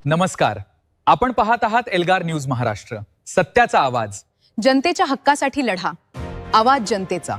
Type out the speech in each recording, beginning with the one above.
नमस्कार, आपण पाहत आहात एल्गार न्यूज महाराष्ट्र, सत्याचा आवाज, जनतेच्या हक्कासाठी लढा, आवाज जनतेचा।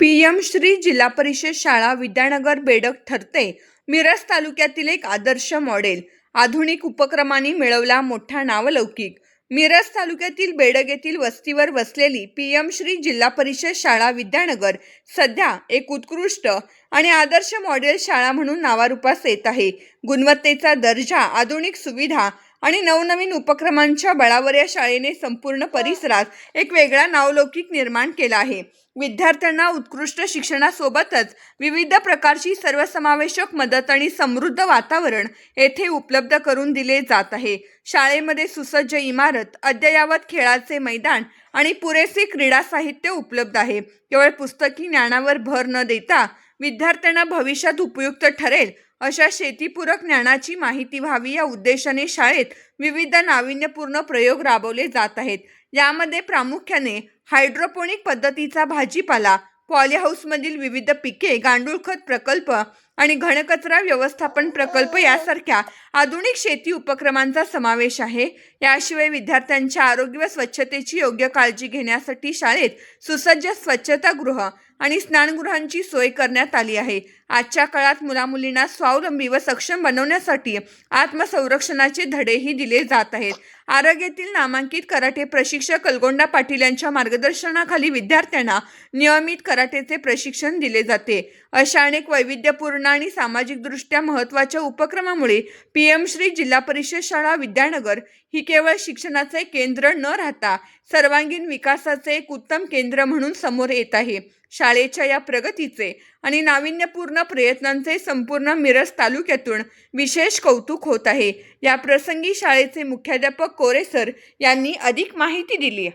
पीएम श्री जिल्हा परिषद शाळा विद्यानगर बेडग ठरते मिरज तालुक्यातील एक आदर्श मॉडेल। आधुनिक उपक्रमांनी मिळवला मोठा नावलौकिक। मिरज तालुक्यातील बेडग येथील वस्तीवर वसलेली पीएम श्री जिल्हा परिषद शाळा विद्यानगर सध्या एक उत्कृष्ट आणि आदर्श मॉडेल शाळा म्हणून नावारूपास येत आहे। गुणवत्तेचा दर्जा, आधुनिक सुविधा आणि नवनवीन उपक्रमांच्या बळावर या शाळेने संपूर्ण परिसरात एक वेगळा नावलौकिक निर्माण केला आहे। विद्यार्थ्यांना उत्कृष्ट शिक्षणासोबतच विविध प्रकारची सर्वसमावेशक मदत आणि समृद्ध वातावरण येथे उपलब्ध करून दिले जात आहे। शाळेमध्ये सुसज्ज इमारत, अद्ययावत खेळाचे मैदान आणि पुरेसे क्रीडा साहित्य उपलब्ध आहे। केवळ पुस्तकी ज्ञानावर भर न देता विद्यार्थ्यांना भविष्यात उपयुक्त ठरेल अशा शेतीपूरक ज्ञानाची माहिती व्हावी या उद्देशाने शाळेत विविध नाविन्यपूर्ण प्रयोग राबवले जात आहेत। यामध्ये प्रामुख्याने हायड्रोपोनिक पद्धतीचा भाजीपाला, पॉलीहाऊसमधील विविध पिके, गांडूळ खत प्रकल्प आणि घनकचरा व्यवस्थापन प्रकल्प यासारख्या आधुनिक शेती उपक्रमांचा समावेश आहे। याशिवाय विद्यार्थ्यांच्या आरोग्य व स्वच्छतेची योग्य काळजी घेण्यासाठी शाळेत सुसज्ज स्वच्छतागृह आणि स्नानगृहांची सोय करण्यात आली आहे। आजच्या काळात मुलामुलींना स्वावलंबी व सक्षम बनवण्यासाठी आत्मसंरक्षणाचे धडेही दिले जात आहेत। आरोग्यातील नामांकित कराटे प्रशिक्षक कलगोंडा पाटील यांच्या मार्गदर्शनाखाली विद्यार्थ्यांना नियमित कराटेचे प्रशिक्षण दिले जाते। अशा अनेक वैविध्यपूर्ण आणि सामाजिकदृष्ट्या महत्त्वाच्या उपक्रमामुळे पीएम श्री जिल्हा परिषद शाळा विद्यानगर ही केवळ शिक्षणाचे केंद्र न राहता सर्वांगीण विकासाचे एक उत्तम केंद्र म्हणून समोर येत आहे। शाळेच्या या प्रगतीचे आणि नाविन्यपूर्ण प्रयत्नांचे संपूर्ण मिरज तालुक्यातून विशेष कौतुक होत आहे। या प्रसंगी शाळेचे मुख्याध्यापक कोरे सर यांनी अधिक माहिती दिली।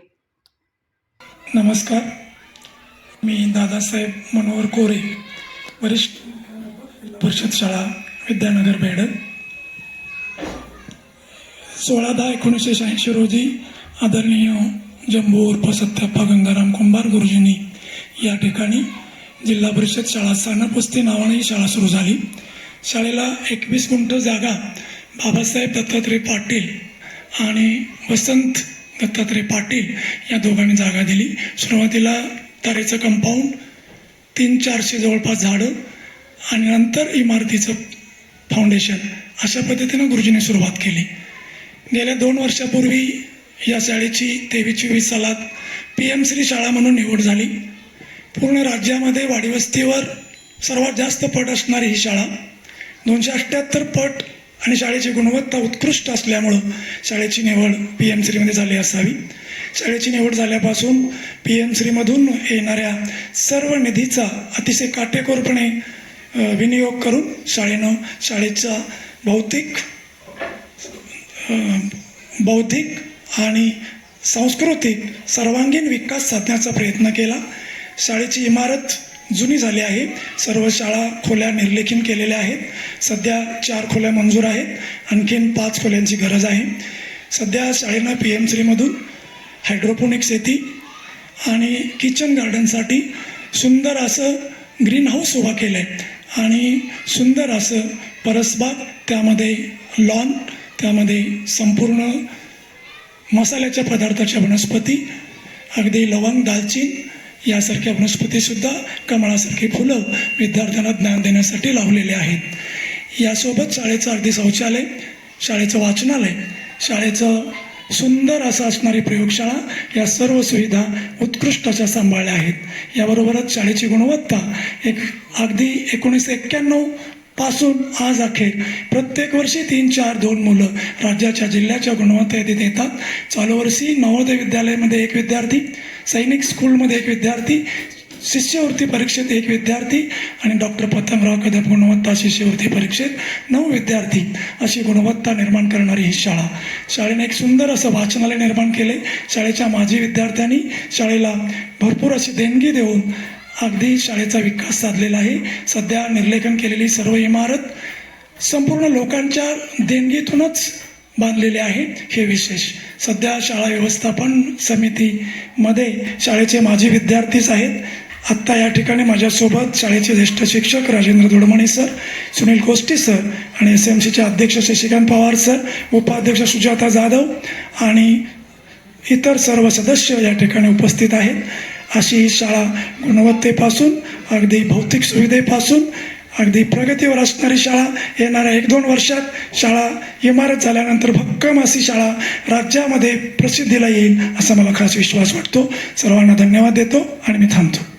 नमस्कार, मी दादासाहेब मनोहर कोरे, वरिष्ठ परिषद शाळा विद्यानगर बेडग। 16/10/1986 रोजी आदरणीय जम्बो उर्फ सत्याप्पा गंगाराम कुंभार गुरुजींनी या ठिकाणी जिल्हा परिषद शाळा सानपवस्ती नावाने ही शाळा सुरू झाली। शाळेला 21 गुंठ जागा बाबासाहेब दत्तात्रय पाटील आणि वसंत दत्तात्रय पाटील या दोघांनी जागा दिली। सुरुवातीला तारेचं कंपाऊंड, 300-400 जवळपास झाडं आणि नंतर इमारतीचं फाउंडेशन, अशा पद्धतीनं गुरुजींनी सुरुवात केली। गेल्या 2 वर्षापूर्वी या शाळेची 23-24 सालात पीएम श्री शाळा म्हणून निवड झाली। पूर्ण राज्यामध्ये वाडीवस्तीवर सर्वात जास्त पट असणारी ही शाळा, 278 पट आणि शाळेची गुणवत्ता उत्कृष्ट असल्यामुळं शाळेची निवड पीएम श्रीमध्ये झाली असावी। शाळेची निवड झाल्यापासून पीएम श्रीमधून येणाऱ्या सर्व निधीचा अतिशय काटेकोरपणे विनियोग करून शाळेनं शाळेचा बौद्धिक आणि सांस्कृतिक सर्वांगीण विकास साधण्याचा प्रयत्न केला। शाळेची इमारत जुनी झाली आहे। सर्व शाळा खोल्या निर्लेखित केलेल्या आहेत। सध्या 4 खोल्या मंजूर आहेत, आणखीन 5 खोल्यांची गरज आहे। सध्या शाळेनं पीएम श्रीमधून हायड्रोपोनिक शेती आणि किचन गार्डनसाठी सुंदर असं ग्रीन हाऊस उभा केलं आहे आणि सुंदर असं परसबाग, त्यामध्ये लॉन, त्यामध्ये संपूर्ण मसाल्याच्या पदार्थाच्या वनस्पती, अगदी लवंग, दालचीन यासारख्या वनस्पतीसुद्धा, कमळासारखी फुलं विद्यार्थ्यांना ज्ञान देण्यासाठी लावलेले आहेत। यासोबत शाळेचं अगदी शौचालय, शाळेचं वाचनालय, शाळेचं सुंदर असं असणारी प्रयोगशाळा, या सर्व सुविधा उत्कृष्ट अशा सांभाळल्या आहेत। याबरोबरच शाळेची गुणवत्ता एक अगदी 1991 पासून आज अखेर प्रत्येक वर्षी 3-4-2 मुलं राज्याच्या जिल्ह्याच्या गुणवत्ता यादीत येतात। चालू वर्षी नवोदय विद्यालयामध्ये 1 विद्यार्थी, सैनिक स्कूलमध्ये 1 विद्यार्थी, शिष्यवृत्ती परीक्षेत 1 विद्यार्थी आणि डॉक्टर पतंगराव कदम गुणवत्ता शिष्यवृत्ती परीक्षेत 9 विद्यार्थी, अशी गुणवत्ता निर्माण करणारी ही शाळा। शाळेने एक सुंदर असं वाचनालय निर्माण केले। शाळेच्या माजी विद्यार्थ्यांनी शाळेला भरपूर अशी देणगी देऊन अगदी शाळेचा विकास साधलेला आहे। सध्या निर्लेखन केलेली सर्व इमारत संपूर्ण लोकांच्या देणगीतूनच बांधलेले आहे, हे विशेष। सध्या शाळा व्यवस्थापन समितीमध्ये शाळेचे माजी विद्यार्थीच आहेत आत्ता या ठिकाणी माझ्यासोबत शाळेचे ज्येष्ठ शिक्षक राजेंद्र दोडमणी सर, सुनील कोष्टी सर आणि SMCचे अध्यक्ष शशिकांत पवार सर, उपाध्यक्ष सुजाता जाधव आणि इतर सर्व सदस्य या ठिकाणी उपस्थित आहेत. अशी ही शाळा गुणवत्तेपासून अगदी भौतिक सुविधेपासून अगदी प्रगतीवर असणारी शाळा येणाऱ्या 1-2 वर्षात शाळा इमारत झाल्यानंतर भक्कम अशी शाळा राज्यामध्ये प्रसिद्धीला येईल असा मला खास विश्वास वाटतो. सर्वांना धन्यवाद देतो आणि मी थांबतो.